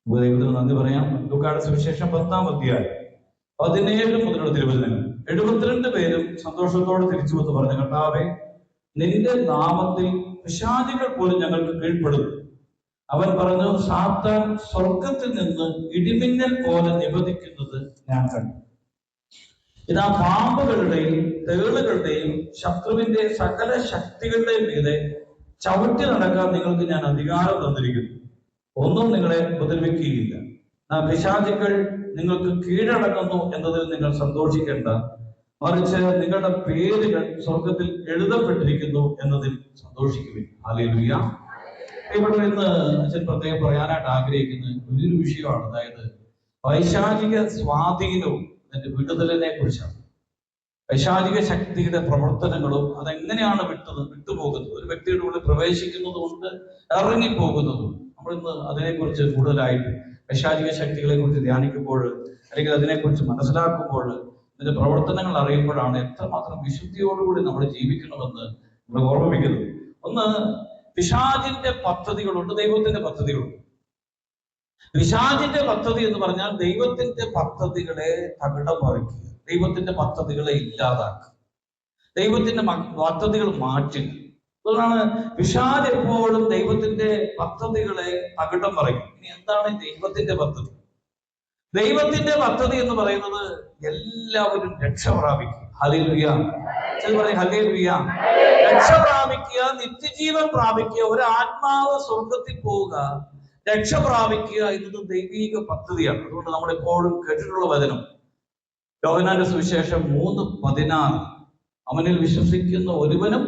ദൈവത്തിന് നന്ദി പറയാം. ലൂക്കായുടെ സുവിശേഷം 10-ാം അധ്യായം 17 മുതലുള്ള തിരുവചനങ്ങൾ. 72 പേരും സന്തോഷത്തോടെ തിരിച്ചു വന്ന് പറഞ്ഞു, കർത്താവേ, നിന്റെ നാമത്തിൽ പിശാചുകൾ പോലും ഞങ്ങൾക്ക് കീഴ്പ്പെടുന്നു. അവൻ പറഞ്ഞു, സാത്താൻ സ്വർഗത്തിൽ നിന്ന് ഇടിമിന്നൽ പോലെ നിബന്ധിക്കുന്നത് ഞാൻ കണ്ടു. ഇതാ പാമ്പുകളുടെയും തേളുകളുടെയും ശത്രുവിന്റെ സകല ശക്തികളുടെയും മീതെ ചവിട്ടി നടക്കാൻ നിങ്ങൾക്ക് ഞാൻ അധികാരം തന്നിരിക്കുന്നു. ഒന്നും നിങ്ങളെ ഉപദ്രവിക്കുകയില്ല. പിശാചുക്കൾ നിങ്ങൾക്ക് കീഴടങ്ങുന്നു എന്നതിൽ നിങ്ങൾ സന്തോഷിക്കേണ്ട, മറിച്ച് നിങ്ങളുടെ പേരുകൾ സ്വർഗത്തിൽ എഴുതപ്പെട്ടിരിക്കുന്നു എന്നതിൽ സന്തോഷിക്കുവിൻ. ഹല്ലേലൂയ. ഇവിടെ ഇന്ന് അച്ഛൻ പ്രത്യേകം പറയാനായിട്ട് ആഗ്രഹിക്കുന്ന ഒരു വിഷയമാണ്, അതായത് പൈശാചിക സ്വാധീനവും അതിന്റെ വിടുതലിനെ കുറിച്ചാണ്. പൈശാചിക ശക്തിയുടെ പ്രവർത്തനങ്ങളും അതെങ്ങനെയാണ് വിട്ടുപോകുന്നത്, ഒരു വ്യക്തിയുടെ ഉള്ളിൽ പ്രവേശിക്കുന്നത് കൊണ്ട് ഇറങ്ങിപ്പോകുന്നതും. നമ്മളിന്ന് അതിനെക്കുറിച്ച് കൂടുതലായിട്ട് പൈശാചിക ശക്തികളെ കുറിച്ച് ധ്യാനിക്കുമ്പോൾ, അല്ലെങ്കിൽ അതിനെക്കുറിച്ച് മനസ്സിലാക്കുമ്പോൾ, ഇതിന്റെ പ്രവർത്തനങ്ങൾ അറിയുമ്പോഴാണ് എത്രമാത്രം വിശുദ്ധിയോടുകൂടി നമ്മൾ ജീവിക്കണമെന്ന് നമ്മൾ ഓർമ്മിപ്പിക്കുന്നത്. ഒന്ന്, പിശാചിന്റെ പദ്ധതികളുണ്ട്, ദൈവത്തിന്റെ പദ്ധതികളുണ്ട്. പിശാചിന്റെ പദ്ധതി എന്ന് പറഞ്ഞാൽ ദൈവത്തിന്റെ പദ്ധതികളെ തകിടം മറിക്കുക, ദൈവത്തിന്റെ പദ്ധതികളെ ഇല്ലാതാക്കുക, ദൈവത്തിന്റെ പദ്ധതികൾ മാറ്റുക. അതുകൊണ്ടാണ് പിശാച് എപ്പോഴും ദൈവത്തിന്റെ പദ്ധതികളെ തകിടം മറിക്കും. ഇനി എന്താണ് ദൈവത്തിന്റെ പദ്ധതി? ദൈവത്തിന്റെ പദ്ധതി എന്ന് പറയുന്നത് എല്ലാവരും രക്ഷ പ്രാപിക്കുക. ഹല്ലേലൂയ. ഹല്ലേലൂയ. രക്ഷ പ്രാപിക്കുക, നിത്യജീവൻ പ്രാപിക്കുക, ഒരു ആത്മാവ് സ്വർഗത്തിൽ പോവുക, രക്ഷ പ്രാപിക്കുക എന്നത് ദൈവീക പദ്ധതിയാണ്. അതുകൊണ്ട് നമ്മൾ എപ്പോഴും കേട്ടിട്ടുള്ള വചനം യോഹന്നാന്റെ സുവിശേഷം 3:16, അവനിൽ വിശ്വസിക്കുന്ന ഒരുവനും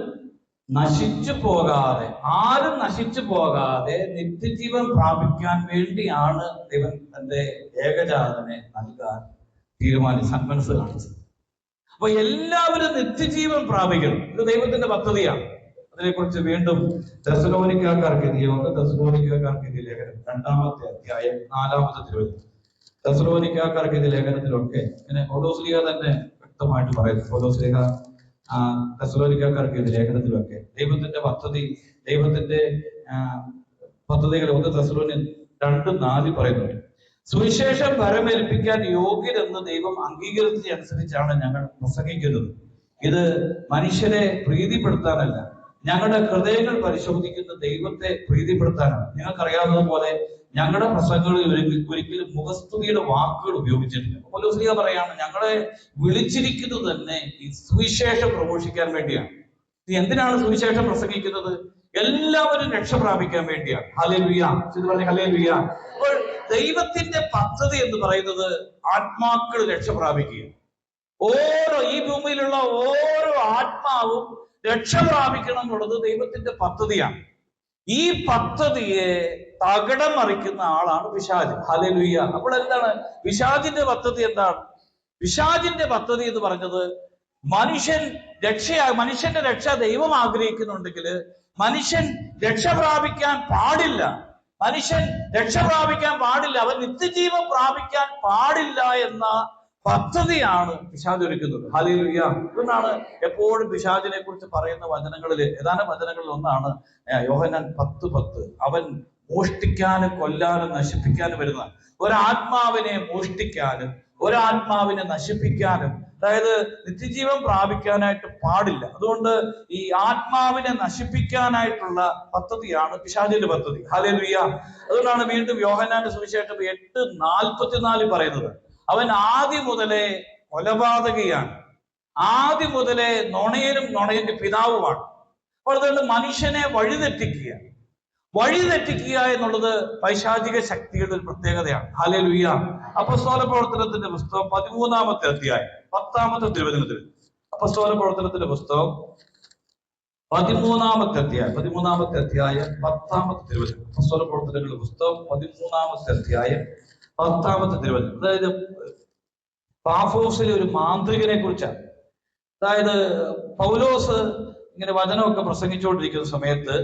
നശിച്ചു പോകാതെ, ആരും നശിച്ചു പോകാതെ നിത്യജീവൻ പ്രാപിക്കാൻ വേണ്ടിയാണ് ദൈവം തന്റെ ഏകജാതനെ നൽകാൻ സന്മനസ് കാണിച്ചത്. അപ്പൊ എല്ലാവരും നിത്യജീവൻ പ്രാപിക്കണം, ഇത് ദൈവത്തിന്റെ പദ്ധതിയാണ്. അതിനെക്കുറിച്ച് വീണ്ടും തെസ്സലോനിക്കക്കാർക്ക് എഴുതിയ ലേഖനം 2-ാമത്തെ അധ്യായം 4-ാമത്തെ തിരുവചനം. തെസ്സലോനിക്കക്കാർക്ക് എഴുതിയ ലേഖനത്തിലൊക്കെ ഇങ്ങനെ പൗലോസ്ലീഹ തന്നെ വ്യക്തമായിട്ട് പറയുന്നു. പൗലോസ്ലീഹ തെസ്സലോനിക്കക്കാർക്ക് എഴുതിയ ലേഖനത്തിലൊക്കെ ദൈവത്തിന്റെ പദ്ധതികൾ 1 തെസ്സലോനിക്കർ 2:4 പറയുന്നുണ്ട്. സുവിശേഷം പരമേൽപ്പിക്കാൻ യോഗ്യരെന്ന് ദൈവം അംഗീകരിച്ചതനുസരിച്ചാണ് ഞങ്ങൾ പ്രസംഗിക്കുന്നത്. ഇത് മനുഷ്യരെ പ്രീതിപ്പെടുത്താനല്ല, ഞങ്ങളുടെ ഹൃദയങ്ങൾ പരിശോധിക്കുന്ന ദൈവത്തെ പ്രീതിപ്പെടുത്താനാണ്. നിങ്ങൾക്കറിയാവുന്നതുപോലെ ഞങ്ങളുടെ പ്രസംഗങ്ങളിൽ ഒരിക്കലും മുഖസ്തുതിയുടെ വാക്കുകൾ ഉപയോഗിച്ചിട്ടില്ല. പൗലോസ്ലീഹ പറയാണ്, ഞങ്ങളെ വിളിച്ചിരിക്കുന്നത് തന്നെ ഈ സുവിശേഷം പ്രഘോഷിക്കാൻ വേണ്ടിയാണ്. നീ എന്തിനാണ് സുവിശേഷം പ്രസംഗിക്കുന്നത്? എല്ലാവരും രക്ഷ പ്രാപിക്കാൻ വേണ്ടിയാണ്. ഹല്ലേലൂയ. ഹല്ലേലൂയ. അപ്പോൾ ദൈവത്തിന്റെ പദ്ധതി എന്ന് പറയുന്നത് ആത്മാക്കൾ രക്ഷ പ്രാപിക്കുക. ഈ ഭൂമിയിലുള്ള ഓരോ ആത്മാവും രക്ഷ പ്രാപിക്കണം എന്നുള്ളത് ദൈവത്തിന്റെ പദ്ധതിയാണ്. ഈ പദ്ധതിയെ തകിടം മറിക്കുന്ന ആളാണ് പിശാച്. ഹല്ലേലൂയ. അപ്പോൾ എന്താണ് പിശാചിന്റെ പദ്ധതി? എന്താണ് പിശാചിന്റെ പദ്ധതി എന്ന് പറഞ്ഞത്? മനുഷ്യന്റെ രക്ഷ ദൈവം ആഗ്രഹിക്കുന്നുണ്ടെങ്കിൽ മനുഷ്യൻ രക്ഷ പ്രാപിക്കാൻ പാടില്ല. അവൻ നിത്യജീവൻ പ്രാപിക്കാൻ പാടില്ല എന്ന പദ്ധതിയാണ് പിശാച് ഒരുക്കുന്നത്. ഹല്ലേലൂയ. അതുകൊണ്ടാണ് എപ്പോഴും പിശാചിനെ കുറിച്ച് പറയുന്ന വചനങ്ങളിൽ, ഏതാനും വചനങ്ങളിൽ ഒന്നാണ് യോഹന്നാൻ 10:10. അവൻ മോഷ്ടിക്കാനും കൊല്ലാനും നശിപ്പിക്കാനും വരുന്നതാണ്. ഒരാത്മാവിനെ മോഷ്ടിക്കാനും ഒരാത്മാവിനെ നശിപ്പിക്കാനും, അതായത് നിത്യജീവൻ പ്രാപിക്കാനായിട്ട് പാടില്ല. അതുകൊണ്ട് ഈ ആത്മാവിനെ നശിപ്പിക്കാനായിട്ടുള്ള പദ്ധതിയാണ് പിശാചിന്റെ പദ്ധതി. ഹല്ലേലൂയ. അതുകൊണ്ടാണ് വീണ്ടും യോഹന്നാന്റെ സുവിശേഷം 8:44 പറയുന്നത്, അവൻ ആദ്യം മുതലേ കൊലപാതകയാണ്, ആദ്യം മുതലേ നുണയന്റെ പിതാവുമാണ്. അപ്പോൾ അതുകൊണ്ട് മനുഷ്യനെ വഴിതെറ്റിക്കുക എന്നുള്ളത് പൈശാചിക ശക്തിയുടെ ഒരു പ്രത്യേകതയാണ്. ഹല്ലേലൂയ. അപ്പോസ്തല പ്രവർത്തനത്തിന്റെ പുസ്തകം 13-ാമത്തെ അധ്യായം 10-ാമത്തെ തിരുവചനത്തിൽ, അപ്പോസ്തല പ്രവർത്തനത്തിന്റെ പുസ്തകം 13-ാമത്തെ അധ്യായം 10-ാമത്തെ തിരുവചനം. അപ്പോസ്തല പ്രവർത്തനങ്ങളുടെ പുസ്തകം 13-ാമത്തെ അധ്യായം 10-ാമത്തെ തിരുവചനം. അതായത് പാഫോസിലെ ഒരു മാന്ത്രികനെ കുറിച്ചാണ്. അതായത് പൗലോസ് ഇങ്ങനെ വചനമൊക്കെ പ്രസംഗിച്ചുകൊണ്ടിരിക്കുന്ന സമയത്ത്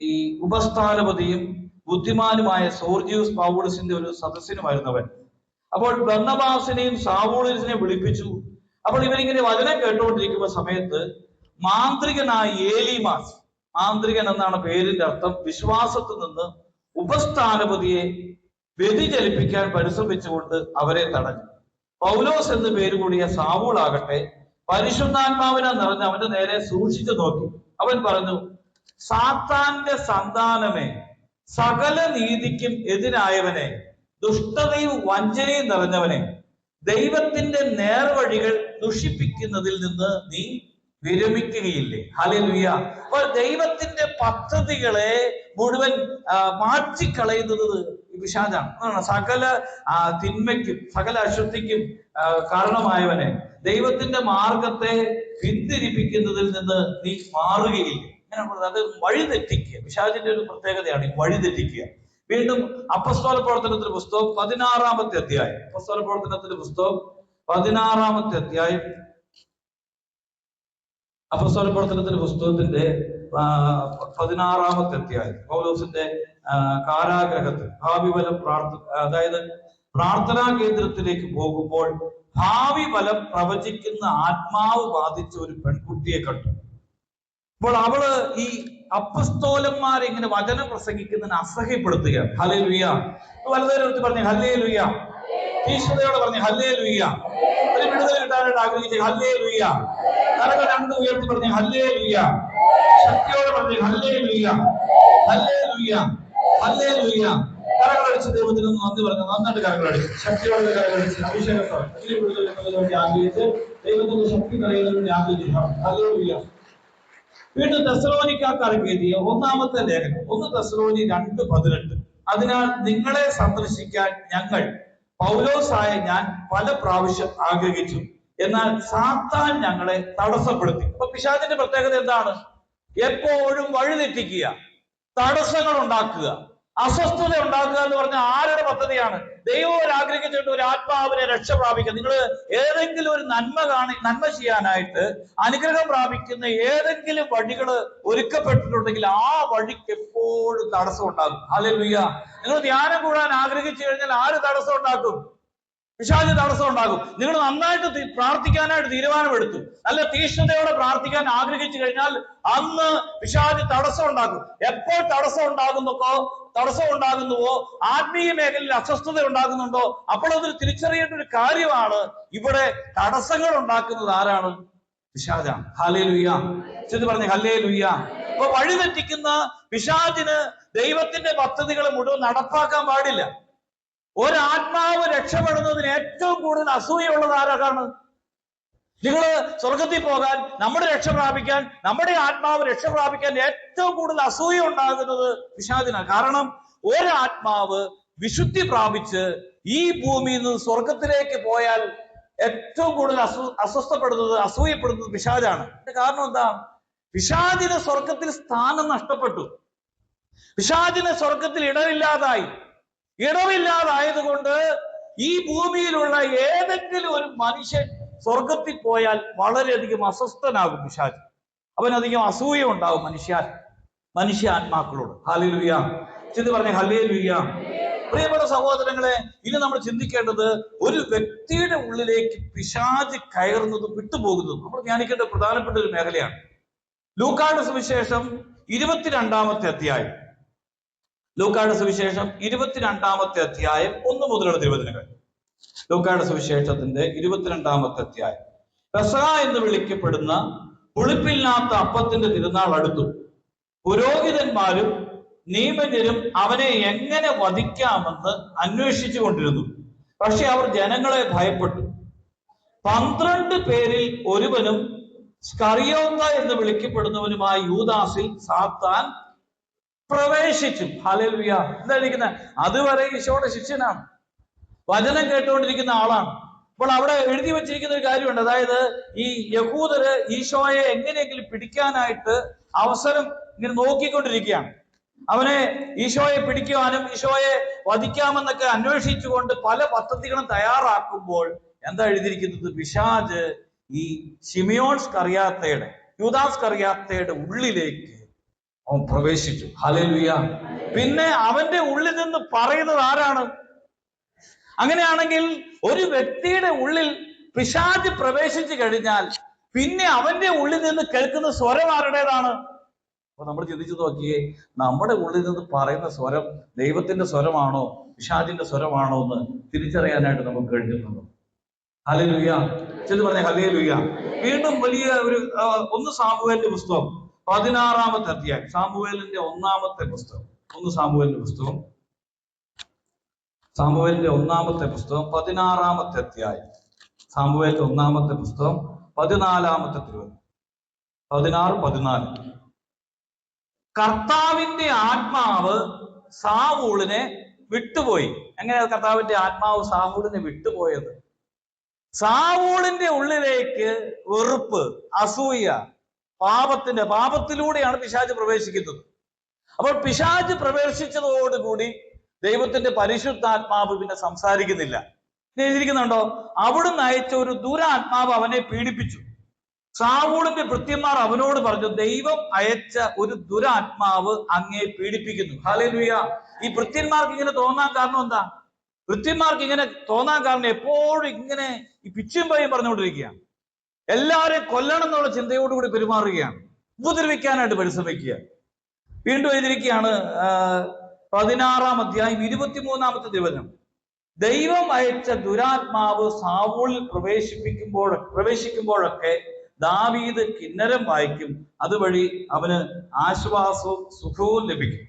ഈ ഉപസ്ഥാനപതിയും ബുദ്ധിമാനുമായ സോർജിയൂസ് പൗലോസിന്റെ ഒരു സദസ്സിനുമായിരുന്നവൻ. അപ്പോൾ ബർന്നബാസിനെയും സാവൂളിനെയും വിളിപ്പിച്ചു. അപ്പോൾ ഇവരിങ്ങനെ വചനം കേട്ടുകൊണ്ടിരിക്കുന്ന സമയത്ത് മാന്ത്രികനായ ഏലീമാസ്, മാന്ത്രികൻ എന്നാണ് പേരിന്റെ അർത്ഥം, വിശ്വാസത്തിൽ നിന്ന് ഉപസ്ഥാനപതിയെ വ്യതിചലിപ്പിക്കാൻ പരിശ്രമിച്ചുകൊണ്ട് അവരെ തടഞ്ഞു. പൗലോസ് എന്ന് പേര് കൂടിയ സാവൂളാകട്ടെ പരിശുദ്ധാത്മാവിനെ നിറഞ്ഞ് അവന്റെ നേരെ സൂക്ഷിച്ചു നോക്കി. അവൻ പറഞ്ഞു, സാത്താന്റെ സന്താനമേ, സകല നീതിക്കും എതിരായവനെ, ദുഷ്ടതയും വഞ്ചനയും നിറഞ്ഞവനെ, ദൈവത്തിന്റെ നേർവഴികൾ ദുഷിപ്പിക്കുന്നതിൽ നിന്ന് നീ വിരമിക്കുകയില്ലേ? ഹല്ലേലൂയ. അപ്പോൾ ദൈവത്തിന്റെ പദ്ധതികളെ മുഴുവൻ മാറ്റിക്കളയുന്നത് പിശാചാണ്. സകല തിന്മയ്ക്കും സകല അശുദ്ധിക്കും കാരണമായവനെ, ദൈവത്തിന്റെ മാർഗത്തെ പിന്തിരിപ്പിക്കുന്നതിൽ നിന്ന് നീ മാറുകയില്ല. അങ്ങനെ അത് വഴിതെറ്റിക്കുക. പിശാചിന്റെ ഒരു പ്രത്യേകതയാണ് ഈ വഴിതെറ്റിക്കുക. വീണ്ടും അപ്പസ്തോല പ്രവർത്തനത്തിന്റെ പുസ്തകം 16-ാമത്തെ അധ്യായം. അപ്പസ്തോല പ്രവർത്തനത്തിന്റെ പുസ്തകം 16-ാമത്തെ അധ്യായം. അപ്പസ്തോല പ്രവർത്തനത്തിന്റെ പുസ്തകത്തിന്റെ 16-ാമത്തെ അധ്യായം. പൗലോസിന്റെ കാരാഗ്രഹത്തിൽ ഭാവി ഫലം അതായത് പ്രാർത്ഥനാ കേന്ദ്രത്തിലേക്ക് പോകുമ്പോൾ ഭാവി ഫലം പ്രവചിക്കുന്ന ആത്മാവ് ബാധിച്ച ഒരു പെൺകുട്ടിയെ കണ്ടു. അപ്പോൾ അവള് ഈ അപ്പസ്തോലന്മാരെ ഇങ്ങനെ വചനം പ്രസംഗിക്കുന്നതിന് അസഹ്യപ്പെടുത്തുകയാണ്. ഹല്ലേലൂയ. വലതുകരം എടുത്ത് പറഞ്ഞു ഹല്ലേലൂയ. തീഷ്ണതയോടെ പറഞ്ഞു ഹല്ലേലൂയ. ഒരു വിടുതൽ കിട്ടാനായിട്ട് ആഗ്രഹിച്ചു ഹല്ലേലൂയ. കരങ്ങൾ രണ്ടും ഉയർത്തി പറഞ്ഞു ഹല്ലേലൂയ. ശക്തിയോടെ പറഞ്ഞു ഹല്ലേലൂയ, ഹല്ലേലൂയ, ഹല്ലേലൂയ. കരങ്ങളടിച്ച് ദൈവത്തിന് നന്ദി പറഞ്ഞു. നന്നായിട്ട് കരങ്ങളടിച്ച് ശക്തിയോടെ കരങ്ങളടിച്ച് അഭിഷേകത്തോടെ വിടുതൽ വേണ്ടി ആഗ്രഹിച്ച് ദൈവത്തിന്റെ ശക്തി നിറയുന്നതിന് വേണ്ടി ആഗ്രഹിച്ചു ഹല്ലേലൂയ. വീണ്ടും തെസ്സലോനിക്കാർക്ക് എഴുതിയ 1-ാമത്തെ ലേഖനം 1 തെസ്സലോനി 2:18. അതിനാൽ നിങ്ങളെ സന്ദർശിക്കാൻ ഞങ്ങൾ പൗലോസായ ഞാൻ പല പ്രാവശ്യം ആഗ്രഹിച്ചു, എന്നാൽ സാത്താൻ ഞങ്ങളെ തടസ്സപ്പെടുത്തി. അപ്പൊ പിശാചിന്റെ പ്രത്യേകത എന്താണ്? എപ്പോഴും വഴിതെറ്റിക്കുക, തടസ്സങ്ങൾ ഉണ്ടാക്കുക, അസ്വസ്ഥത ഉണ്ടാക്കുക എന്ന് പറഞ്ഞാൽ ആരുടെ പദ്ധതിയാണ്? ദൈവം ആഗ്രഹിച്ചിട്ട് ഒരു ആത്മാവിനെ രക്ഷ പ്രാപിക്കുക. നിങ്ങൾ ഏതെങ്കിലും ഒരു നന്മ ചെയ്യാനായിട്ട് അനുഗ്രഹം പ്രാപിക്കുന്ന ഏതെങ്കിലും വഴികൾ ഒരുക്കപ്പെട്ടിട്ടുണ്ടെങ്കിൽ ആ വഴിക്ക് എപ്പോഴും തടസ്സം ഉണ്ടാകും. ഹല്ലേലൂയ. നിങ്ങൾ ധ്യാനം കൂടാൻ ആഗ്രഹിച്ചു കഴിഞ്ഞാൽ ആര് തടസ്സം ഉണ്ടാക്കും? പിശാച് തടസ്സം ഉണ്ടാകും. നിങ്ങൾ നന്നായിട്ട് പ്രാർത്ഥിക്കാനായിട്ട് തീരുമാനമെടുത്തു, നല്ല തീഷ്ണതയോടെ പ്രാർത്ഥിക്കാൻ ആഗ്രഹിച്ചു കഴിഞ്ഞാൽ അന്ന് പിശാച് തടസ്സം ഉണ്ടാക്കും. എപ്പോൾ തടസ്സം ഉണ്ടാകുന്നുവോ ആത്മീയ മേഖലയിൽ അസ്വസ്ഥത ഉണ്ടാകുന്നുണ്ടോ അപ്പോൾ അതൊരു തിരിച്ചറിയേണ്ട ഒരു കാര്യമാണ്. ഇവിടെ തടസ്സങ്ങൾ ഉണ്ടാക്കുന്നത് ആരാണ്? പിശാചാണ്. ഹല്ലേലൂയ. ചെന്ന് പറഞ്ഞ ഹല്ലേലൂയ. അപ്പൊ വഴിതെറ്റിക്കുന്ന പിശാചിന് ദൈവത്തിന്റെ പദ്ധതികൾ മുഴുവൻ നടപ്പാക്കാൻ പാടില്ല. ഒരാത്മാവ് രക്ഷപ്പെടുന്നതിന് ഏറ്റവും കൂടുതൽ അസൂയുള്ളത് ആരാണ്? നിങ്ങൾ സ്വർഗത്തിൽ പോകാൻ, നമ്മുടെ രക്ഷ പ്രാപിക്കാൻ, നമ്മുടെ ആത്മാവ് രക്ഷ പ്രാപിക്കാൻ ഏറ്റവും കൂടുതൽ അസൂയ ഉണ്ടാകുന്നത് പിശാചിനാണ്. കാരണം ഒരാത്മാവ് വിശുദ്ധി പ്രാപിച്ച് ഈ ഭൂമിയിൽ നിന്ന് സ്വർഗത്തിലേക്ക് പോയാൽ ഏറ്റവും കൂടുതൽ അസൂയപ്പെടുന്നത് പിശാചാണ്. കാരണം എന്താ? പിശാചിന് സ്വർഗത്തിൽ സ്ഥാനം നഷ്ടപ്പെട്ടു. പിശാചിന് സ്വർഗത്തിൽ ഇടമില്ലാതായത് കൊണ്ട് ഈ ഭൂമിയിലുള്ള ഏതെങ്കിലും ഒരു മനുഷ്യൻ സ്വർഗത്തിൽ പോയാൽ വളരെയധികം അസ്വസ്ഥനാകും പിശാച്. അവനധികം അസൂയ ഉണ്ടാകും മനുഷ്യാത്മാക്കളോട്. ഹല്ലേലൂയ. ചെന്ന് പറഞ്ഞ ഹല്ലേലൂയ. പ്രിയപ്പെട്ട സഹോദരങ്ങളെ, ഇനി നമ്മൾ ചിന്തിക്കേണ്ടത് ഒരു വ്യക്തിയുടെ ഉള്ളിലേക്ക് പിശാച് കയറുന്നതും വിട്ടുപോകുന്നതും നമ്മൾ ധ്യാനിക്കേണ്ട പ്രധാനപ്പെട്ട ഒരു മേഖലയാണ്. ലൂക്കായുടെ സുവിശേഷം 22-ാമത്തെ അധ്യായം. ലൂക്കായുടെ സുവിശേഷം 22-ാമത്തെ അധ്യായം 1 മുതലുള്ള തിരുവചനങ്ങൾ. ലൂക്കായുടെ സുവിശേഷത്തിന്റെ 22-ാമത്തെ അധ്യായം. പെസഹ എന്ന് വിളിക്കപ്പെടുന്ന പുളിപ്പില്ലാത്ത അപ്പത്തിന്റെ തിരുനാൾ അടുത്തു. പുരോഹിതന്മാരും നിയമജ്ഞരും അവനെ എങ്ങനെ വധിക്കാമെന്ന് അന്വേഷിച്ചു കൊണ്ടിരുന്നു. പക്ഷെ അവർ ജനങ്ങളെ ഭയപ്പെട്ടു. 12 പേരിൽ ഒരുവനും സ്കറിയോത്ത എന്ന് വിളിക്കപ്പെടുന്നവനുമായ യൂദാസിൽ സാത്താൻ പ്രവേശിച്ചു. ഹല്ലേലൂയ. എന്തായിരിക്കുന്ന? അതുവരെ ഈശോയുടെ ശിഷ്യനാണ്, വചനം കേട്ടുകൊണ്ടിരിക്കുന്ന ആളാണ്. അപ്പോൾ അവിടെ എഴുതി വെച്ചിരിക്കുന്ന ഒരു കാര്യമുണ്ട്. അതായത് ഈ യഹൂദര് ഈശോയെ എങ്ങനെയെങ്കിലും പിടിക്കാനായിട്ട് അവസരം ഇങ്ങനെ നോക്കിക്കൊണ്ടിരിക്കുകയാണ്. അവനെ ഈശോയെ പിടിക്കുവാനും ഈശോയെ വധിക്കാമെന്നൊക്കെ അന്വേഷിച്ചുകൊണ്ട് പല പദ്ധതികളും തയ്യാറാക്കുമ്പോൾ എന്താ എഴുതിയിരിക്കുന്നത്? പിശാച് ഈ യൂദാസ് കറിയാത്തയുടെ ഉള്ളിലേക്ക് അവൻ പ്രവേശിച്ചു. ഹല്ലേലൂയ. പിന്നെ അവന്റെ ഉള്ളിൽ നിന്ന് പറയുന്നത് ആരാണ്? അങ്ങനെയാണെങ്കിൽ ഒരു വ്യക്തിയുടെ ഉള്ളിൽ പിശാച് പ്രവേശിച്ചു കഴിഞ്ഞാൽ പിന്നെ അവന്റെ ഉള്ളിൽ നിന്ന് കേൾക്കുന്ന സ്വരം ആരുടേതാണ്? അപ്പൊ നമ്മൾ ചിന്തിച്ചു നോക്കിയേ, നമ്മുടെ ഉള്ളിൽ നിന്ന് പറയുന്ന സ്വരം ദൈവത്തിന്റെ സ്വരമാണോ പിശാചിന്റെ സ്വരമാണോ എന്ന് തിരിച്ചറിയാനായിട്ട് നമുക്ക് കഴിഞ്ഞിട്ടുണ്ടോ? ഹല്ലേലൂയ. ചെന്ന് പറഞ്ഞ ഹല്ലേലൂയ. വീണ്ടും വലിയ ഒരു 1 സാമുവേലിന്റെ പുസ്തകം 16-ാമത്തെ അധ്യായം. സാമുവേലിന്റെ 1-ാമത്തെ പുസ്തകം, 1 സാമുവേലിന്റെ പുസ്തകം, സാമുവേലിന്റെ 1-ാമത്തെ പുസ്തകം 16-ാമത്തെ അധ്യായം. സാമുവേലിന്റെ 1-ാമത്തെ പുസ്തകം 14-ാമത്തെ തിരുവചനം, 16-14. കർത്താവിന്റെ ആത്മാവ് സാവൂളിനെ വിട്ടുപോയി. എങ്ങനെയാ കർത്താവിന്റെ ആത്മാവ് സാവൂളിനെ വിട്ടുപോയത്? സാവൂളിന്റെ ഉള്ളിലേക്ക് വെറുപ്പ്, അസൂയ, പാപത്തിലൂടെയാണ് പിശാച് പ്രവേശിക്കുന്നത്. അപ്പോൾ പിശാച് പ്രവേശിച്ചതോടുകൂടി ദൈവത്തിന്റെ പരിശുദ്ധാത്മാവ് പിന്നെ സംസാരിക്കുന്നില്ല. എഴുതിയിരിക്കുന്നുണ്ടോ? അവിടുന്ന് അയച്ച ഒരു ദുരാത്മാവ് അവനെ പീഡിപ്പിച്ചു. സാവൂളിന്റെ ഭൃത്യന്മാർ അവനോട് പറഞ്ഞു, ദൈവം അയച്ച ഒരു ദുരാത്മാവ് അങ്ങേ പീഡിപ്പിക്കുന്നു. ഹല്ലേലൂയ. ഈ ഭൃത്യന്മാർക്ക് ഇങ്ങനെ തോന്നാൻ കാരണം എന്താ? ഭൃത്യന്മാർക്ക് ഇങ്ങനെ തോന്നാൻ കാരണം എപ്പോഴും ഇങ്ങനെ ഈ പിച്ചും പയ്യും പറഞ്ഞുകൊണ്ടിരിക്കുകയാണ്. എല്ലാവരെയും കൊല്ലണം എന്നുള്ള ചിന്തയോടുകൂടി പെരുമാറുകയാണ്, ഉപദ്രവിക്കാനായിട്ട് പരിശ്രമിക്കുക. വീണ്ടും എഴുതിയിരിക്കുകയാണ് 16-ാം അധ്യായം 23-ാമത്തെ തിരുവചനം. ദൈവം അയച്ച ദുരാത്മാവ് സാവൂളിൽ പ്രവേശിക്കുമ്പോഴൊക്കെ ദാവീദ് കിന്നരം വായിക്കും, അതുവഴി അവന് ആശ്വാസവും സുഖവും ലഭിക്കും.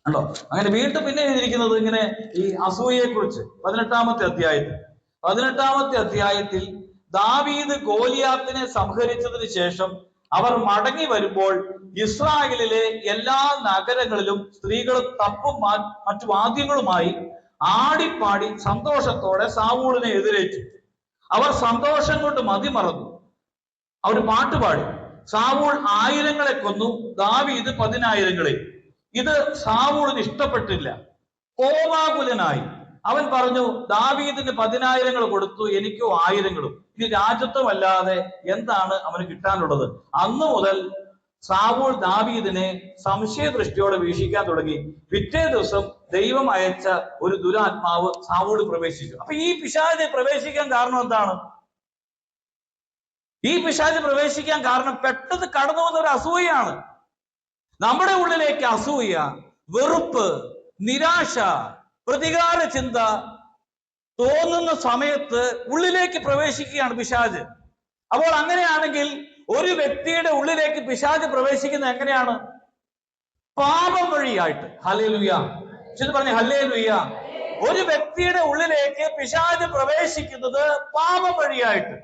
ഉണ്ടോ? അങ്ങനെ വീണ്ടും പിന്നെ എഴുതിയിരിക്കുന്നത് ഇങ്ങനെ ഈ അസൂയയെ കുറിച്ച് 18-ാമത്തെ അധ്യായത്തിൽ ദാവീദ് ഗോലിയാത്തിനെ സംഹരിച്ചതിന് ശേഷം അവർ മടങ്ങി വരുമ്പോൾ ഇസ്രായേലിലെ എല്ലാ നഗരങ്ങളിലും സ്ത്രീകളും തപ്പും മറ്റു വാദ്യങ്ങളുമായി ആടിപ്പാടി സന്തോഷത്തോടെ സാവൂളിനെ എതിരേറ്റു. അവർ സന്തോഷം കൊണ്ട് മതിമറന്നു. അവർ പാട്ടുപാടി. സാവൂൾ 1000 കൊന്നു, ദാവീദ് 10,000. ഇത് സാവൂളിന് ഇഷ്ടപ്പെട്ടില്ല. കോപാകുലനായി അവൻ പറഞ്ഞു, ദാവീദിന് 10,000 കൊടുത്തു, എനിക്കോ 1000. ഇനി രാജ്യത്വമല്ലാതെ എന്താണ് അവന് കിട്ടാനുള്ളത്? അന്നു മുതൽ സാവൂൾ ദാവീദിനെ സംശയദൃഷ്ടിയോടെ വീക്ഷിക്കാൻ തുടങ്ങി. പിറ്റേ ദിവസം ദൈവം അയച്ച ഒരു ദുരാത്മാവ് സാവൂളിൽ പ്രവേശിച്ചു. അപ്പൊ ഈ പിശാച് പ്രവേശിക്കാൻ കാരണം എന്താണ്? ഈ പിശാച് പ്രവേശിക്കാൻ കാരണം പെട്ടെന്ന് കടന്നു വന്ന ഒരു അസൂയയാണ്. നമ്മുടെ ഉള്ളിലേക്ക് അസൂയ, വെറുപ്പ്, നിരാശ, പ്രതികാര ചിന്ത തോന്നുന്ന സമയത്ത് ഉള്ളിലേക്ക് പ്രവേശിക്കുകയാണ് പിശാച്. അപ്പോൾ അങ്ങനെയാണെങ്കിൽ ഒരു വ്യക്തിയുടെ ഉള്ളിലേക്ക് പിശാച് പ്രവേശിക്കുന്നത് എങ്ങനെയാണ്? പാപം വഴിയായിട്ട്. ഹല്ലേലൂയ. ചെന്ന് പറഞ്ഞേ ഹല്ലേലൂയ. ഒരു വ്യക്തിയുടെ ഉള്ളിലേക്ക് പിശാച് പ്രവേശിക്കുന്നത് പാപം വഴിയായിട്ട്.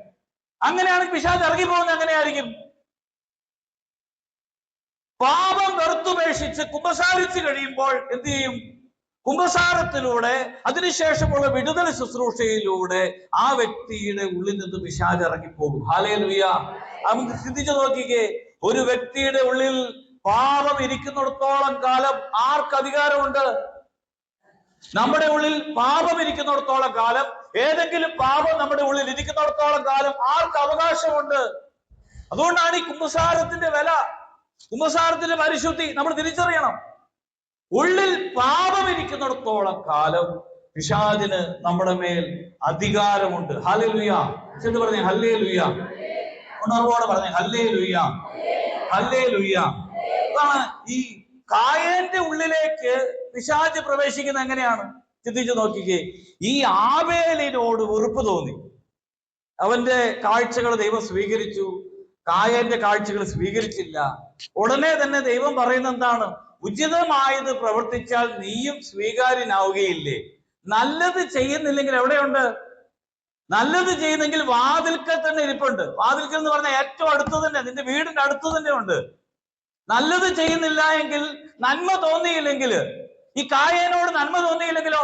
അങ്ങനെയാണെങ്കിൽ പിശാച് ഇറങ്ങി പോകുന്നത് എങ്ങനെയായിരിക്കും? പാപം വെറുത്തുപേക്ഷിച്ച് കുമ്പസാരിച്ചു കഴിയുമ്പോൾ എന്ത് ചെയ്യും? കുമ്പസാരത്തിലൂടെ അതിനുശേഷമുള്ള വിടുതൽ ശുശ്രൂഷയിലൂടെ ആ വ്യക്തിയുടെ ഉള്ളിൽ നിന്ന് പിശാച് ഇറങ്ങിപ്പോകും. ഹല്ലേലൂയ. നമുക്ക് ചിന്തിച്ചു നോക്കിക്കേ, ഒരു വ്യക്തിയുടെ ഉള്ളിൽ പാപം ഇരിക്കുന്നിടത്തോളം കാലം ആർക്ക് അധികാരമുണ്ട്? നമ്മുടെ ഉള്ളിൽ പാപം ഇരിക്കുന്നിടത്തോളം കാലം, ഏതെങ്കിലും പാപം നമ്മുടെ ഉള്ളിൽ ഇരിക്കുന്നിടത്തോളം കാലം ആർക്ക് അവകാശമുണ്ട്? അതുകൊണ്ടാണ് ഈ കുമ്പസാരത്തിന്റെ വില, കുമ്പസാരത്തിന്റെ പരിശുദ്ധി നമ്മൾ തിരിച്ചറിയണം. ഉള്ളിൽ പാപം ഇരിക്കുന്നിടത്തോളം കാലം പിശാചിന് നമ്മുടെ മേൽ അധികാരമുണ്ട്. ഹല്ലേലൂയ. എന്ന് പറഞ്ഞേ ഹല്ലേലൂയ. ഉണർവോടെ പറഞ്ഞേ ഹല്ലേലൂയ, ഹല്ലേലൂയ. അതാണ് ഈ കായേന്റെ ഉള്ളിലേക്ക് പിശാച് പ്രവേശിക്കുന്നത് എങ്ങനെയാണ്? ചിന്തിച്ചു നോക്കിക്കേ. ഈ ആബേലിനോട് വെറുപ്പ് തോന്നി. അവന്റെ കാഴ്ചകൾ ദൈവം സ്വീകരിച്ചു, കായേന്റെ കാഴ്ചകൾ സ്വീകരിച്ചില്ല. ഉടനെ തന്നെ ദൈവം പറയുന്ന എന്താണ്? ഉചിതമായത് പ്രവർത്തിച്ചാൽ നീയും സ്വീകാര്യനാവുകയില്ലേ? നല്ലത് ചെയ്യുന്നില്ലെങ്കിൽ എവിടെയുണ്ട്? നല്ലത് ചെയ്യുന്നെങ്കിൽ വാതിൽക്കൽ തന്നെ ഇരിപ്പുണ്ട്. വാതിൽക്കൽ എന്ന് പറഞ്ഞാൽ ഏറ്റവും അടുത്ത് തന്നെ, നിന്റെ വീടിന്റെ അടുത്ത് തന്നെ ഉണ്ട്. നല്ലത് ചെയ്യുന്നില്ല എങ്കിൽ, നന്മ തോന്നിയില്ലെങ്കിൽ, ഈ കായേനോട് നന്മ തോന്നിയില്ലെങ്കിലോ,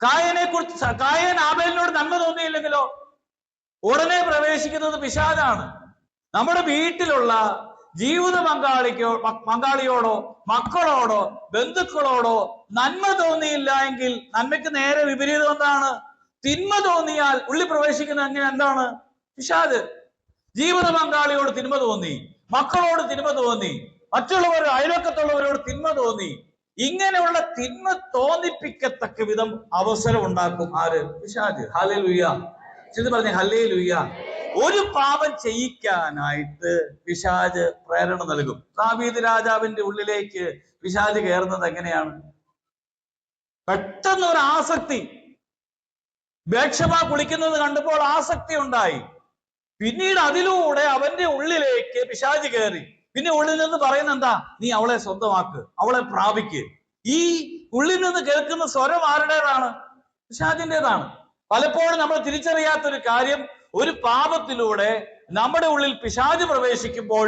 കായേൻ ആബേലിനോട് നന്മ തോന്നിയില്ലെങ്കിലോ, ഉടനെ പ്രവേശിക്കുന്നത് പിശാചാണ്. നമ്മുടെ വീട്ടിലുള്ള ജീവിത പങ്കാളിയോടോ മക്കളോടോ ബന്ധുക്കളോടോ നന്മ തോന്നിയില്ല എങ്കിൽ, നന്മയ്ക്ക് നേരെ വിപരീതം എന്താണ്? തിന്മ തോന്നിയാൽ ഉള്ളി പ്രവേശിക്കുന്ന എന്താണ്? പിശാച്. ജീവിത പങ്കാളിയോട് തിന്മ തോന്നി, മക്കളോട് തിന്മ തോന്നി, മറ്റുള്ളവർ അയൽവക്കത്തുള്ളവരോട് തിന്മ തോന്നി, ഇങ്ങനെയുള്ള തിന്മ തോന്നിപ്പിക്കത്തക്ക വിധം അവസരം ഉണ്ടാക്കും ആര്? പിശാച്. ഹല്ലേലൂയ. ചെന്ന് പറഞ്ഞ ഹല്ലേലൂയ. ഒരു പാപം ചെയ്യിക്കാനായിട്ട് പിശാച് പ്രേരണ നൽകും. ദാവീദ് രാജാവിന്റെ ഉള്ളിലേക്ക് പിശാച് കയറുന്നത് എങ്ങനെയാണ്? പെട്ടെന്ന് ഒരു ആസക്തി. ബേത്ശബ കുളിക്കുന്നത് കണ്ടപ്പോൾ ആസക്തി ഉണ്ടായി. പിന്നീട് അതിലൂടെ അവന്റെ ഉള്ളിലേക്ക് പിശാച് കയറി. പിന്നെ ഉള്ളിൽ നിന്ന് പറയുന്ന എന്താ? നീ അവളെ സ്വന്തമാക്ക്, അവളെ പ്രാപിക്ക്. ഈ ഉള്ളിൽ നിന്ന് കേൾക്കുന്ന സ്വരം ആരുടേതാണ്? പിശാചിൻ്റെതാണ്. പലപ്പോഴും നമ്മൾ തിരിച്ചറിയാത്തൊരു കാര്യം, ഒരു പാപത്തിലൂടെ നമ്മുടെ ഉള്ളിൽ പിശാച് പ്രവേശിക്കുമ്പോൾ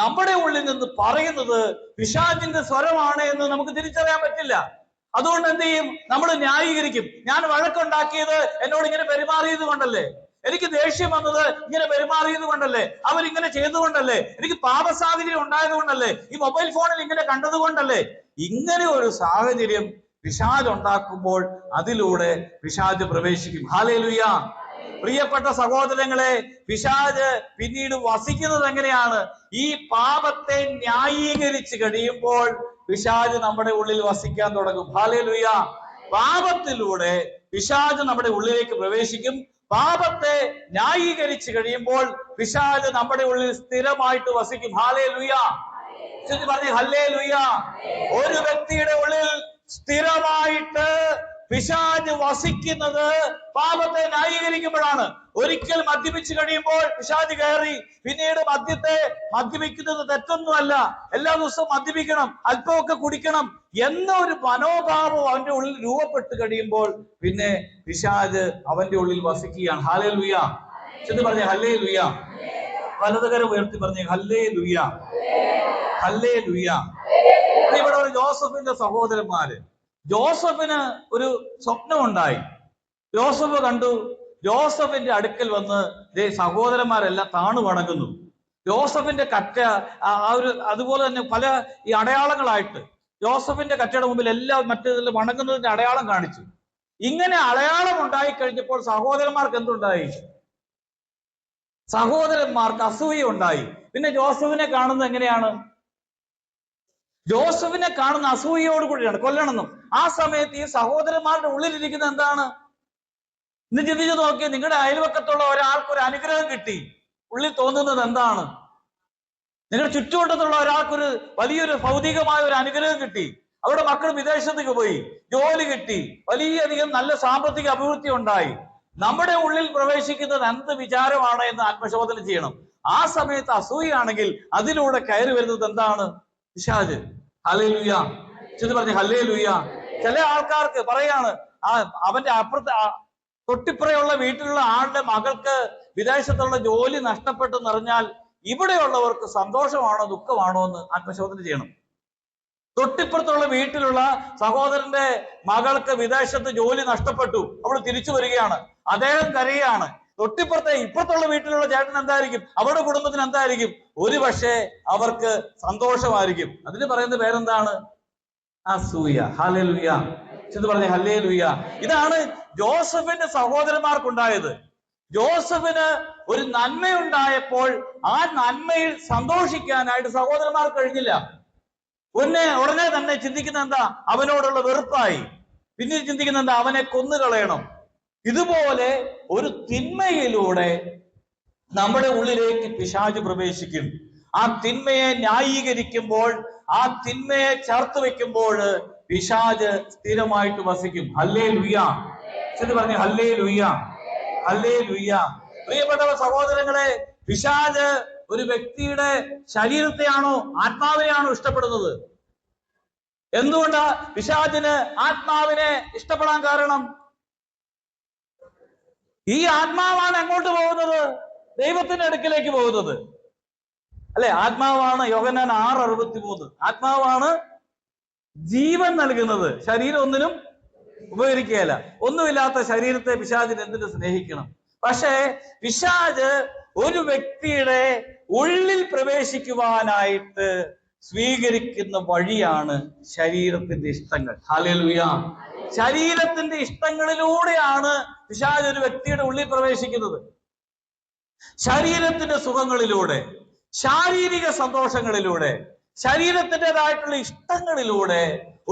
നമ്മുടെ ഉള്ളിൽ നിന്ന് പറയുന്നത് പിശാചിന്റെ സ്വരമാണ് എന്ന് നമുക്ക് തിരിച്ചറിയാൻ പറ്റില്ല. അതുകൊണ്ട് എന്ത് ചെയ്യും? നമ്മൾ ന്യായീകരിക്കും. ഞാൻ വഴക്കുണ്ടാക്കിയത് എന്നോട് ഇങ്ങനെ പെരുമാറിയത് കൊണ്ടല്ലേ, എനിക്ക് ദേഷ്യം വന്നത് ഇങ്ങനെ പെരുമാറിയത് കൊണ്ടല്ലേ, അവരിങ്ങനെ ചെയ്തുകൊണ്ടല്ലേ, എനിക്ക് പാപസാഹചര്യം ഉണ്ടായത് കൊണ്ടല്ലേ, ഈ മൊബൈൽ ഫോണിൽ ഇങ്ങനെ കണ്ടത് കൊണ്ടല്ലേ. ഇങ്ങനെ ഒരു സാഹചര്യം പിശാച് ഉണ്ടാക്കുമ്പോൾ അതിലൂടെ പിശാച് പ്രവേശിക്കും. ഹല്ലേലൂയ. പ്രിയപ്പെട്ട സഹോദരങ്ങളെ, പിശാച് പിന്നീട് വസിക്കുന്നത് എങ്ങനെയാണ്? ഈ പാപത്തെ ന്യായീകരിച്ച് കഴിയുമ്പോൾ പിശാച് നമ്മുടെ ഉള്ളിൽ വസിക്കാൻ തുടങ്ങും. ഹല്ലേലൂയ. പാപത്തിലൂടെ പിശാച് നമ്മുടെ ഉള്ളിലേക്ക് പ്രവേശിക്കും. പാപത്തെ ന്യായീകരിച്ച് കഴിയുമ്പോൾ പിശാച് നമ്മുടെ ഉള്ളിൽ സ്ഥിരമായിട്ട് വസിക്കും. ഹല്ലേലൂയ. പറഞ്ഞേ ഹല്ലേലൂയ. ഒരു വ്യക്തിയുടെ ഉള്ളിൽ സ്ഥിരമായിട്ട് പിശാച് വസിക്കുന്നത് പാപത്തെ ന്യായീകരിക്കുമ്പോഴാണ്. ഒരിക്കൽ മദ്യപിച്ചു കഴിയുമ്പോൾ പിശാച് കയറി. പിന്നീട് മദ്യപിക്കുന്നത് തെറ്റൊന്നുമല്ല, എല്ലാ ദിവസവും മദ്യപിക്കണം, അല്പമൊക്കെ കുടിക്കണം എന്ന ഒരു മനോഭാവം അവന്റെ ഉള്ളിൽ രൂപപ്പെട്ട് കഴിയുമ്പോൾ പിന്നെ പിശാച് അവന്റെ ഉള്ളിൽ വസിക്കുകയാണ്. ഹല്ലേലൂയ. ചെന്ന് പറഞ്ഞേ ഹല്ലേലൂയ. വലതുകരം ഉയർത്തി പറഞ്ഞേ ഹല്ലേലൂയ, ഹല്ലേലൂയ. ഇവിടെ ഒരു ജോസഫിന്റെ സഹോദരന്മാര്, ജോസഫിന് ഒരു സ്വപ്നമുണ്ടായി. ജോസഫ് കണ്ടു, ജോസഫിന്റെ അടുക്കൽ വന്ന് സഹോദരന്മാരെല്ലാം താണു വണങ്ങുന്നു. ജോസഫിന്റെ കറ്റ അതുപോലെ തന്നെ പല ഈ അടയാളങ്ങളായിട്ട് ജോസഫിന്റെ കറ്റയുടെ മുമ്പിൽ എല്ലാം മറ്റേതിൽ വണങ്ങുന്നതിന്റെ അടയാളം കാണിച്ചു. ഇങ്ങനെ അടയാളം ഉണ്ടായി കഴിഞ്ഞപ്പോൾ സഹോദരന്മാർക്ക് എന്തുണ്ടായി? സഹോദരന്മാർക്ക് അസൂയ ഉണ്ടായി. പിന്നെ ജോസഫിനെ കാണുന്നത് എങ്ങനെയാണ്? ജോസഫിനെ കാണുന്ന അസൂയയോട് കൂടിയാണ്, കൊല്ലണമെന്നും. ആ സമയത്ത് ഈ സഹോദരന്മാരുടെ ഉള്ളിലിരിക്കുന്ന എന്താണ്? ഇന്ന് ചിന്തിച്ചു നോക്കി, നിങ്ങളുടെ അയൽവക്കത്തുള്ള ഒരാൾക്ക് ഒരു അനുഗ്രഹം കിട്ടി, ഉള്ളിൽ തോന്നുന്നത് എന്താണ്? നിങ്ങളുടെ ചുറ്റുവട്ടത്തുള്ള ഒരാൾക്കൊരു വലിയൊരു ഭൗതികമായ ഒരു അനുഗ്രഹം കിട്ടി, അവരുടെ മക്കൾ വിദേശത്തേക്ക് പോയി, ജോലി കിട്ടി, വലിയധികം നല്ല സാമ്പത്തിക അഭിവൃദ്ധി ഉണ്ടായി. നമ്മുടെ ഉള്ളിൽ പ്രവേശിക്കുന്നത് എന്ത് വിചാരമാണ് എന്ന് ആത്മശോധന ചെയ്യണം. ആ സമയത്ത് അസൂയാണെങ്കിൽ അതിലൂടെ കയറി വരുന്നത് എന്താണ്? പിശാച്. ഹല്ലേലൂയ. ചെന്ന് പറഞ്ഞ ഹല്ലേലൂയ. ചില ആൾക്കാർക്ക് പറയാണ്, അവന്റെ അപ്പുറത്ത് തൊട്ടിപ്പുറയുള്ള വീട്ടിലുള്ള ആളുടെ മകൾക്ക് വിദേശത്തുള്ള ജോലി നഷ്ടപ്പെട്ടെന്ന് അറിഞ്ഞാൽ ഇവിടെയുള്ളവർക്ക് സന്തോഷമാണോ ദുഃഖമാണോ എന്ന് ആത്മശോധന ചെയ്യണം. തൊട്ടിപ്പുറത്തുള്ള വീട്ടിലുള്ള സഹോദരന്റെ മകൾക്ക് വിദേശത്ത് ജോലി നഷ്ടപ്പെട്ടു, അവൾ തിരിച്ചു വരികയാണ്, അദ്ദേഹം കരയാണ്. ഇപ്പുറത്തുള്ള വീട്ടിലുള്ള ചേട്ടൻ എന്തായിരിക്കും? അവരുടെ കുടുംബത്തിന് എന്തായിരിക്കും? ഒരു പക്ഷേ അവർക്ക് സന്തോഷമായിരിക്കും. അതിന് പറയുന്ന പേരെന്താണ്? അസൂയ. ഹല്ലേലൂയ. എന്ന് പറഞ്ഞ ഹല്ലേലൂയ. ഇതാണ് ജോസഫിന്റെ സഹോദരന്മാർക്കുണ്ടായത്. ജോസഫിന് ഒരു നന്മയുണ്ടായപ്പോൾ ആ നന്മയിൽ സന്തോഷിക്കാനായിട്ട് സഹോദരന്മാർക്ക് കഴിഞ്ഞില്ല. ഉടനെ തന്നെ ചിന്തിക്കുന്ന എന്താ? അവനോടുള്ള വെറുപ്പായി. പിന്നീട് ചിന്തിക്കുന്ന എന്താ? അവനെ കൊന്നുകളയണം. ഇതുപോലെ ഒരു തിന്മയിലൂടെ നമ്മുടെ ഉള്ളിലേക്ക് പിശാച് പ്രവേശിക്കും. ആ തിന്മയെ ന്യായീകരിക്കുമ്പോൾ, ആ തിന്മയെ ചേർത്ത് വെക്കുമ്പോൾ പിശാച് സ്ഥിരമായിട്ട് വസിക്കും. ഹല്ലേലൂയ. എന്ന് പറഞ്ഞ ഹല്ലേലൂയ, ഹല്ലേലൂയ. പ്രിയപ്പെട്ട സഹോദരങ്ങളെ, പിശാച് ഒരു വ്യക്തിയുടെ ശരീരത്തെയാണോ ആത്മാവിനെയാണോ ഇഷ്ടപ്പെടുന്നത്? എന്തുകൊണ്ടാ പിശാചിന് ആത്മാവിനെ ഇഷ്ടപ്പെടാൻ കാരണം? ഈ ആത്മാവാണ് എങ്ങോട്ട് പോകുന്നത്? ദൈവത്തിന്റെ അടുക്കിലേക്ക് പോകുന്നത് അല്ലെ? ആത്മാവാണ്, യോഹന്നാൻ 6:63, ആത്മാവാണ് ജീവൻ നൽകുന്നത്, ശരീരം ഒന്നിനും ഉപകരിക്കുകയില്ല. ഒന്നുമില്ലാത്ത ശരീരത്തെ പിശാചിന് എന്തിനു സ്നേഹിക്കണം? പക്ഷേ പിശാച് ഒരു വ്യക്തിയുടെ ഉള്ളിൽ പ്രവേശിക്കുവാനായിട്ട് സ്വീകരിക്കുന്ന വഴിയാണ് ശരീരത്തിന്റെ ഇഷ്ടങ്ങൾ. ഹല്ലേലൂയ. ശരീരത്തിന്റെ ഇഷ്ടങ്ങളിലൂടെയാണ് പിശാച് ഒരു വ്യക്തിയുടെ ഉള്ളിൽ പ്രവേശിക്കുന്നത്. ശരീരത്തിന്റെ സുഖങ്ങളിലൂടെ, ശാരീരിക സന്തോഷങ്ങളിലൂടെ, ശരീരത്തിൻ്റെതായിട്ടുള്ള ഇഷ്ടങ്ങളിലൂടെ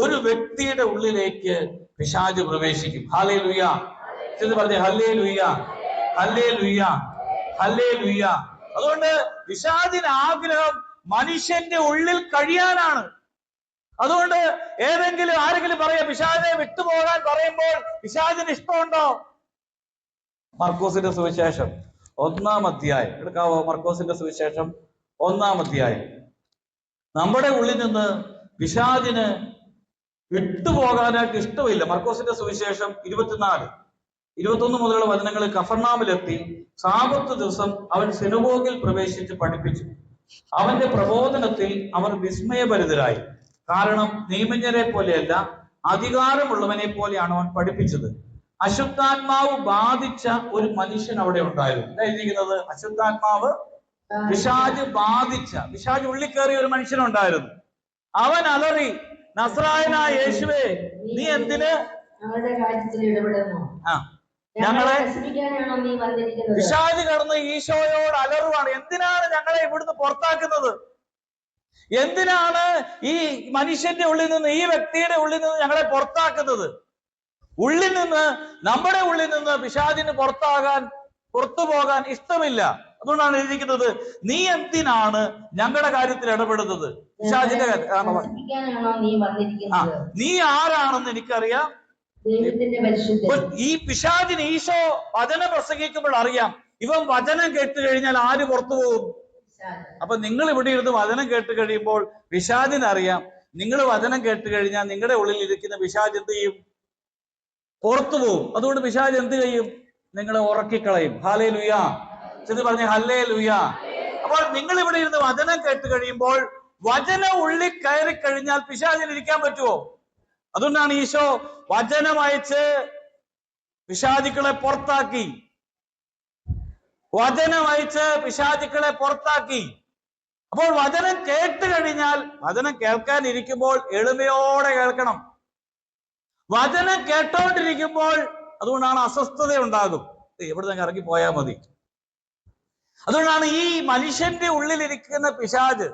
ഒരു വ്യക്തിയുടെ ഉള്ളിലേക്ക് പിശാച് പ്രവേശിക്കും. ഹല്ലേലൂയ. എന്ന് പറഞ്ഞ ഹല്ലേലൂയ. Hallelujah, hallelujah. അതുകൊണ്ട് പിശാചിന് ആഗ്രഹം മനുഷ്യന്റെ ഉള്ളിൽ കഴിയാനാണ്. അതുകൊണ്ട് ആരെങ്കിലും പറയാ പിശാചിനെ വിട്ടുപോകാൻ പറയുമ്പോൾ പിശാചിന് ഇഷ്ടമുണ്ടോ? മർക്കോസിന്റെ സുവിശേഷം 1-ാം അധ്യായം എടുക്കാവോ? മർക്കോസിന്റെ സുവിശേഷം 1-ാം അധ്യായം. നമ്മുടെ ഉള്ളിൽ നിന്ന് പിശാചിന് വിട്ടുപോകാനായിട്ട് ഇഷ്ടമില്ല. മർക്കോസിന്റെ സുവിശേഷം 24-21 മുതലുള്ള വചനങ്ങളിൽ കഫർനാമിലെത്തി സാബത്ത് ദിവസം അവൻ സിനഗോഗിൽ പ്രവേശിച്ച് പഠിപ്പിച്ചു. അവന്റെ പ്രബോധനത്തിൽ അവർ വിസ്മയഭരിതരായി. കാരണം നിയമജ്ഞരെ പോലെയല്ല, അധികാരമുള്ളവനെ പോലെയാണ് അവൻ പഠിപ്പിച്ചത്. അശുദ്ധാത്മാവ് ബാധിച്ച ഒരു മനുഷ്യൻ അവിടെ ഉണ്ടായിരുന്നു. എന്താ എഴുതിയിരിക്കുന്നത്? അശുദ്ധാത്മാവ്, പിശാച് ബാധിച്ച, പിശാച് ഉള്ളിൽ കയറിയ ഒരു മനുഷ്യനുണ്ടായിരുന്നു. അവൻ അലറി, നസ്രായനായ യേശുവേ, നീ എന്തിന് ഞങ്ങളുടെ കാര്യത്തിൽ ഇടപെടുന്നു? ഞങ്ങളെ പിശാച് കടന്ന് ഈശോയോട് അലറുവാണ്. എന്തിനാണ് ഞങ്ങളെ ഇവിടുന്ന് പുറത്താക്കുന്നത്? എന്തിനാണ് ഈ മനുഷ്യന്റെ ഉള്ളിൽ നിന്ന്, ഈ വ്യക്തിയുടെ ഉള്ളിൽ നിന്ന് ഞങ്ങളെ പുറത്താക്കുന്നത്? ഉള്ളിൽ നിന്ന്, നമ്മുടെ ഉള്ളിൽ നിന്ന് പിശാചിന് പുറത്തു പോകാൻ ഇഷ്ടമില്ല. അതുകൊണ്ടാണ് എഴുതിയിരിക്കുന്നത്, നീ എന്തിനാണ് ഞങ്ങളുടെ കാര്യത്തിൽ ഇടപെടുന്നത്? പിശാചിന്റെ നീ ആരാണെന്ന് എനിക്കറിയാം. ഈ പിശാചിന് ഈശോ വചനം പ്രസംഗിക്കുമ്പോൾ അറിയാം, ഇവൻ വചനം കേട്ട് കഴിഞ്ഞാൽ ആര് പുറത്തു പോകും? അപ്പൊ നിങ്ങൾ ഇവിടെ ഇരുന്ന് വചനം കേട്ട് കഴിയുമ്പോൾ പിശാചിനറിയാം, നിങ്ങൾ വചനം കേട്ട് കഴിഞ്ഞാൽ നിങ്ങളുടെ ഉള്ളിൽ ഇരിക്കുന്ന പിശാച് എന്ത് ചെയ്യും? പുറത്തു പോകും. അതുകൊണ്ട് പിശാച് എന്ത് ചെയ്യും? നിങ്ങളെ ഉറക്കിക്കളയും. ഹല്ലേലൂയ, ചെന്ന് പറഞ്ഞ ഹല്ലേലൂയ. അപ്പോൾ നിങ്ങൾ ഇവിടെ ഇരുന്ന് വചനം കേട്ട് കഴിയുമ്പോൾ, വചനം ഉള്ളിൽ കയറി കഴിഞ്ഞാൽ പിശാചിന് ഇരിക്കാൻ പറ്റുമോ? അതുകൊണ്ടാണ് ഈശോ വചനം അയച്ച് പിശാചുക്കളെ പുറത്താക്കി. വചനം അയച്ച് പിശാചുക്കളെ പുറത്താക്കി. അപ്പോൾ വചനം കേട്ട് കഴിഞ്ഞാൽ, വചനം കേൾക്കാനിരിക്കുമ്പോൾ എളിമയോടെ കേൾക്കണം. വചനം കേട്ടോണ്ടിരിക്കുമ്പോൾ അതുകൊണ്ടാണ് അസ്വസ്ഥത ഉണ്ടാകും. എവിടെ നിന്ന് ഇറങ്ങി പോയാൽ മതി. അതുകൊണ്ടാണ് ഈ മനുഷ്യന്റെ ഉള്ളിലിരിക്കുന്ന പിശാച്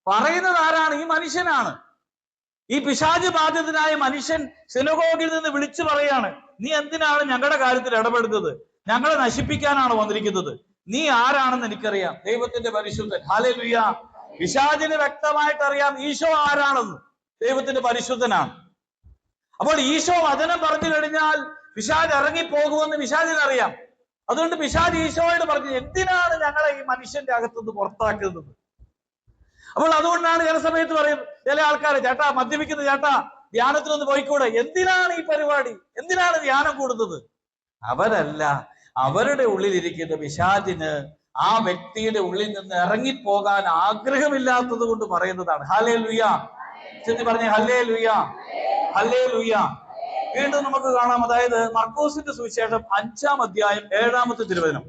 പറയുന്നത് ആരാണ്? ഈ മനുഷ്യനാണ്. ഈ പിശാച് ബാധിതനായ മനുഷ്യൻ സിനഗോഗിൽ നിന്ന് വിളിച്ചു പറയാണ്, നീ എന്തിനാണ് ഞങ്ങളുടെ കാര്യത്തിൽ ഇടപെടുന്നത്? ഞങ്ങളെ നശിപ്പിക്കാനാണ് വന്നിരിക്കുന്നത്. നീ ആരാണെന്ന് എനിക്കറിയാം, ദൈവത്തിന്റെ പരിശുദ്ധൻ. ഹല്ലേലൂയ. പിശാചിന് വ്യക്തമായിട്ട് അറിയാം ഈശോ ആരാണെന്ന്. ദൈവത്തിന്റെ പരിശുദ്ധനാണ്. അപ്പോൾ ഈശോ വചനം പറഞ്ഞു കഴിഞ്ഞാൽ പിശാച് ഇറങ്ങിപ്പോകുമെന്ന് പിശാചിനറിയാം. അതുകൊണ്ട് പിശാച് ഈശോയോട് പറഞ്ഞു, എന്തിനാണ് ഞങ്ങളെ ഈ മനുഷ്യന്റെ അകത്തുനിന്ന് പുറത്താക്കുന്നത്? അപ്പോൾ അതുകൊണ്ടാണ് ചില സമയത്ത് പറയും ചില ആൾക്കാർ, ചേട്ടാ മദ്യപിക്കുന്ന ചേട്ടാ, ധ്യാനത്തിനൊന്ന് പോയിക്കൂടെ? എന്തിനാണ് ഈ പരിപാടി? എന്തിനാണ് ധ്യാനം കൂടുന്നത്? അവരല്ല, അവരുടെ ഉള്ളിലിരിക്കുന്ന പിശാചിന് ആ വ്യക്തിയുടെ ഉള്ളിൽ നിന്ന് ഇറങ്ങിപ്പോകാൻ ആഗ്രഹമില്ലാത്തത് കൊണ്ട് പറയുന്നതാണ്. ഹല്ലേലൂയ, ചെന്ന് പറഞ്ഞേ ഹല്ലേലൂയ, ഹല്ലേലൂയ. വീണ്ടും നമുക്ക് കാണാം, അതായത് മർക്കോസിന്റെ സുവിശേഷം 5-ാം അധ്യായം 7-ാമത്തെ തിരുവചനം.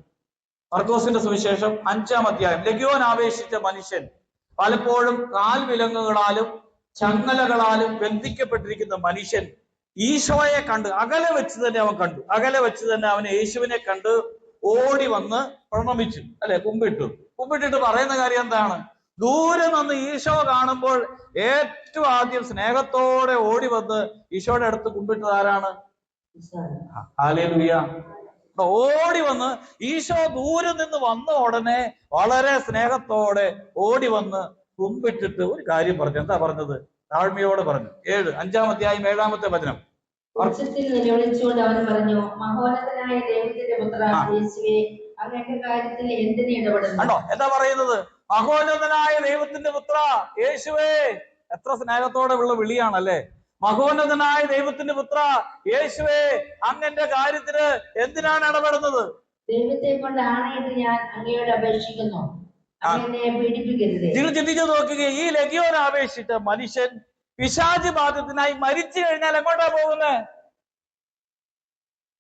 മർക്കോസിന്റെ സുവിശേഷം 5-ാം അധ്യായം. ലഗ്യോൻ ആവേശിച്ച മനുഷ്യൻ, പലപ്പോഴും കാൽവിലങ്ങുകളാലും ചങ്ങലകളാലും ബന്ധിക്കപ്പെട്ടിരിക്കുന്ന മനുഷ്യൻ ഈശോയെ കണ്ട്, അകലെ വെച്ച് തന്നെ അവൻ കണ്ടു. അകലെ വെച്ച് തന്നെ അവൻ യേശുവിനെ കണ്ട് ഓടി വന്ന് പ്രണമിച്ചു, അല്ലെ, കുമ്പിട്ടിട്ട് പറയുന്ന കാര്യം എന്താണ്? ദൂരെ നിന്ന് ഈശോ കാണുമ്പോൾ ഏറ്റവും ആദ്യം സ്നേഹത്തോടെ ഓടി വന്ന് ഈശോയുടെ അടുത്ത് കുമ്പിട്ടത് ആരാണ്? ഹല്ലേലൂയ. ഓടി വന്ന് ഈശോ ദൂരെ നിന്ന് വന്ന ഉടനെ വളരെ സ്നേഹത്തോടെ ഓടി വന്ന് കുമ്പിട്ടിട്ട് ഒരു കാര്യം പറഞ്ഞു. എന്താ പറഞ്ഞത്? താഴ്മയോടെ പറഞ്ഞു. 5-ാം അധ്യായം 7-ാമത്തെ വചനം. നിലവിളിച്ചുകൊണ്ട് അവൻ പറഞ്ഞു, മഹോന്നതനായ ദൈവത്തിന്റെ പുത്രാ യേശുവേ, അങ്ങയുടെ കാര്യത്തിൽ എന്തിന് ഇടപെടുന്നു? കണ്ടോ എന്താ പറയുന്നത്? മഹോന്നതനായ ദൈവത്തിന്റെ പുത്ര യേശുവേ. എത്ര സ്നേഹത്തോടെ ഉള്ള വിളിയാണല്ലേ. മഹോന്നതനായ ദൈവത്തിന്റെ പുത്ര യേശുവേ, അങ്ങന്റെ കാര്യത്തിന് എന്തിനാണ് ഇടപെടുന്നത്? ദൈവത്തെ കൊണ്ട് ആണയിട്ട് ഞാൻ അങ്ങയോട് അപേക്ഷിക്കുന്നു, അങ്ങയെ പീഡിപ്പിക്കരുതേ. നിങ്ങൾ ചിന്തിച്ചു നോക്കുക, ഈ ലഗ്യോൻ ആവേശിച്ച മനുഷ്യൻ പിശാച് ബാധിതനായി മരിച്ചു കഴിഞ്ഞാൽ എങ്ങോട്ടാ പോകുന്നത്?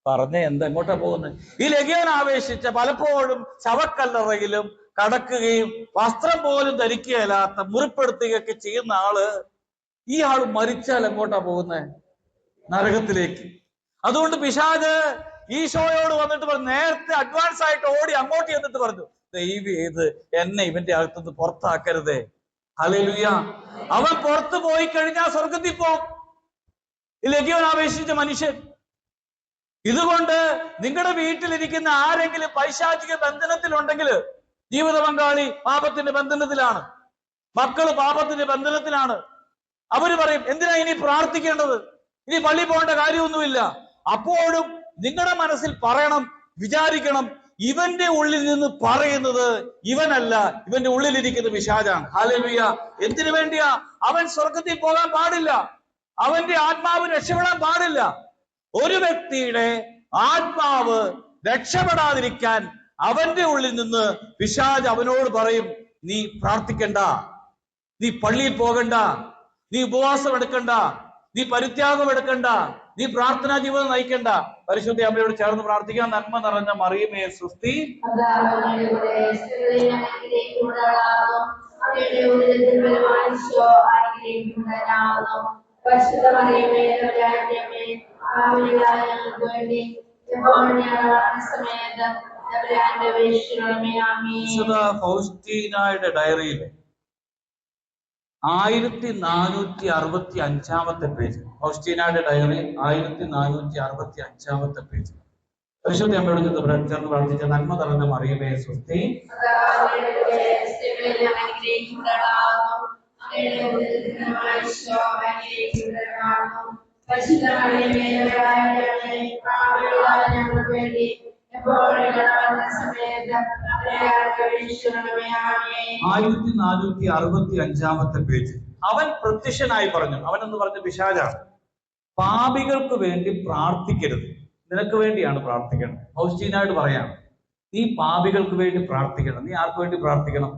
പറഞ്ഞേ, എങ്ങോട്ടാ പോകുന്നത്? ഈ ലഗ്യോൻ ആവേശിച്ച, പലപ്പോഴും ശവക്കല്ലറയിലും കടക്കുകയും വസ്ത്രം പോലും ധരിക്കുകയില്ലാത്ത, മുറിപ്പെടുത്തുകയൊക്കെ ചെയ്യുന്ന ആള്, ഈ ആള് മരിച്ചാൽ എങ്ങോട്ടാ പോകുന്നത്? നരകത്തിലേക്ക്. അതുകൊണ്ട് പിശാച് ഈശോയോട് വന്നിട്ട് പറഞ്ഞു, നേരത്തെ അഡ്വാൻസ് ആയിട്ട് ഓടി അങ്ങോട്ട് ചെന്നിട്ട് പറഞ്ഞു, ദൈവം ഏത് എന്നെ ഇവന്റെ അകത്തുനിന്ന് പുറത്താക്കരുതേ. ഹല്ലേലൂയ. അവൻ പുറത്തു പോയി കഴിഞ്ഞാൽ സ്വർഗത്തിൽ പോകും. ഈ ലഗ്യോൻ ആവേശിച്ച മനുഷ്യൻ ഇതുകൊണ്ട് നിങ്ങളുടെ വീട്ടിലിരിക്കുന്ന ആരെങ്കിലും പൈശാചിക ബന്ധനത്തിലുണ്ടെങ്കിൽ, ജീവിത പങ്കാളി പാപത്തിന്റെ ബന്ധനത്തിലാണ്, മക്കള് പാപത്തിന്റെ ബന്ധനത്തിലാണ്, അവര് പറയും എന്തിനാ ഇനി പ്രാർത്ഥിക്കേണ്ടത്, ഇനി പള്ളി പോകേണ്ട കാര്യമൊന്നുമില്ല. അപ്പോഴും നിങ്ങളുടെ മനസ്സിൽ പറയണം, വിചാരിക്കണം, ഇവന്റെ ഉള്ളിൽ നിന്ന് പറയുന്നത് ഇവനല്ല, ഇവന്റെ ഉള്ളിലിരിക്കുന്ന പിശാചാണ്. ഹല്ലേലൂയ. എന്തിനു വേണ്ടിയാ? അവൻ സ്വർഗത്തിൽ പോകാൻ പാടില്ല, അവന്റെ ആത്മാവ് രക്ഷപ്പെടാൻ പാടില്ല. ഒരു വ്യക്തിയുടെ ആത്മാവ് രക്ഷപ്പെടാതിരിക്കാൻ അവന്റെ ഉള്ളിൽ നിന്ന് പിശാച് അവനോട് പറയും, നീ പ്രാർത്ഥിക്കണ്ട, നീ പള്ളിയിൽ പോകണ്ട, നീ ഉപവാസം എടുക്കണ്ട, നീ പരിത്യാഗം എടുക്കണ്ട, നീ പ്രാർത്ഥനാ ജീവിതം നയിക്കണ്ട. പരിശുദ്ധ അമ്മയോട് ചേർന്ന് പ്രാർത്ഥിക്കാൻ. നന്മ നിറഞ്ഞ മറിയമേ സ്വസ്തി, വിശുദ്ധ ഫൗസ്റ്റീനായുടെ ഡയറിയിൽ 1465 പേജ്, ഫൗസ്റ്റീനായുടെ ഡയറി 1465 പേജ്. പരിശുദ്ധ അമ്മയോട് ചേർന്ന് പ്രാർത്ഥിച്ച. നന്മ നിറഞ്ഞ മറിയമേ സ്വസ്തി, ആയിരത്തി 1465 പേജ്. അവൻ പ്രത്യക്ഷനായി പറഞ്ഞു. അവനെന്ന് പറഞ്ഞ പിശാചാണ്. പാപികൾക്ക് വേണ്ടി പ്രാർത്ഥിക്കരുത്, നിനക്ക് വേണ്ടിയാണ് പ്രാർത്ഥിക്കണം. ഫൗസ്റ്റീനായിട്ട് പറയാണ്, നീ പാപികൾക്ക് വേണ്ടി പ്രാർത്ഥിക്കണം. നീ ആർക്ക് വേണ്ടി പ്രാർത്ഥിക്കണം?